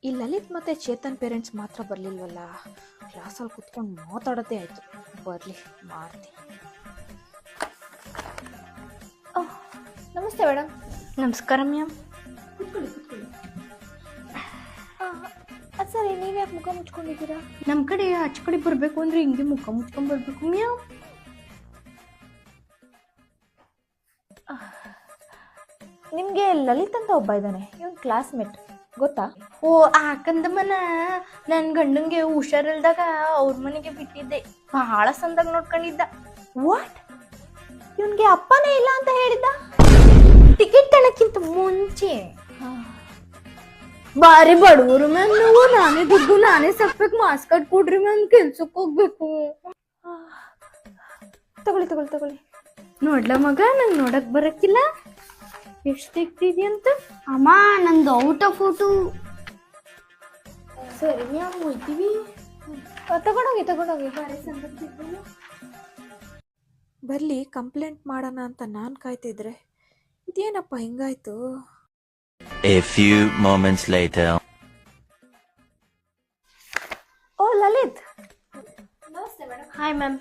ಈ ಲಲಿತ್ ಮತ್ತೆ ಚೇತನ್ ಪೇರೆಂಟ್ಸ್ ಮಾತ್ರ ಬರ್ಲಿಲ್ವಲ್ಲ. ಕ್ಲಾಸಲ್ಲಿ ಕುತ್ಕೊಂಡು ಮಾತಾಡೋದೇ ಆಯ್ತು. ಬರ್ಲಿ ಮಾಡ್ತೀನಿ. ನಮಸ್ತೆ ಮೇಡಮ್. ನಮಸ್ಕಾರ ಮ್ಯಾಮ್. ಕುತ್ಕೊಳ್ಳಿ ಕುತ್ಕೊಳ್ಳಿ. ಅದು ಸರಿ, ನೀವು ಯಾಕೆ ಮುಖ ಮುಚ್ಕೊಂಡಿದ್ದೀರಾ? ನಮ್ಮ ಕಡೆ ಆಚೆ ಕಡೆ ಬರಬೇಕು ಅಂದ್ರೆ ಹಿಂಗೆ ಮುಖ ಮುಚ್ಕೊಂಡು ಬರಬೇಕು ಮ್ಯಾಮ್. ನಿಮಗೆ ಲಲಿತ್ ಅಂತ ಒಬ್ಬ ಇದ್ದಾನೆ, ಇವನ್ ಕ್ಲಾಸ್ಮೇಟ್, ಗೊತ್ತಾ? ಓ ಆಕಂದಮ್ಮನ ನನ್ನ ಗಂಡಂಗೆ ಹುಷಾರಿಲ್ದಾಗ ಅವ್ರ ಮನೆಗೆ ಬಿಟ್ಟಿದ್ದೆ. ಬಹಳ ಸಂದಾಗ ನೋಡ್ಕೊಂಡಿದ್ದ. ವಾಟ್? ಇವನ್ಗೆ ಅಪ್ಪನೇ ಇಲ್ಲ ಅಂತ ಹೇಳಿದ್ದ? ಟಿಕೆಟ್ ತನಕ್ಕಿಂತ ಮುಂಚೆ ಬಾರಿ ಬಡವರು ಮ್ಯಾಮ್. ನಾವು ನಾನೇ ದುಡ್ಡು ನಾನೇ ಸಕ್ಬೇಕು, ಮಾಸ್ಕ್ ಕಾರ್ಡ್ ಕೊಡ್ರಿ ಮ್ಯಾಮ್, ಕೆಲ್ಸಕ್ಕೆ ಹೋಗ್ಬೇಕು. ತಗೊಳ್ಳಿ ತಗೊಳ್ಳಿ ತಗೊಳ್ಳಿ. ನೋಡ್ಲ ಮಗ, ನಂಗೆ ನೋಡಕ್ ಬರಕ್ಕಿಲ್ಲ. ಎಷ್ಟು ತೆಗ್ದಿದ್ಯಂತ? ಅಮ್ಮ ನಂದು ಔಟ್ ಆಫ್ ಫೋಟೋ. ಸರಿ ಮ್ಯಾಮ್, ಹೋಯ್ತೀವಿ. ತಗೊಂಡೋಗಿ ತಗೊಂಡೋಗಿ. ಬರ್ಲಿ ಕಂಪ್ಲೇಂಟ್ ಮಾಡೋಣ ಅಂತ ನಾನು ಕಾಯ್ತಿದ್ರೆ ಇದೇನಪ್ಪ ಹಿಂಗಾಯ್ತು? A few moments later. ಓ ಲಲಿತ್. Hi ma'am.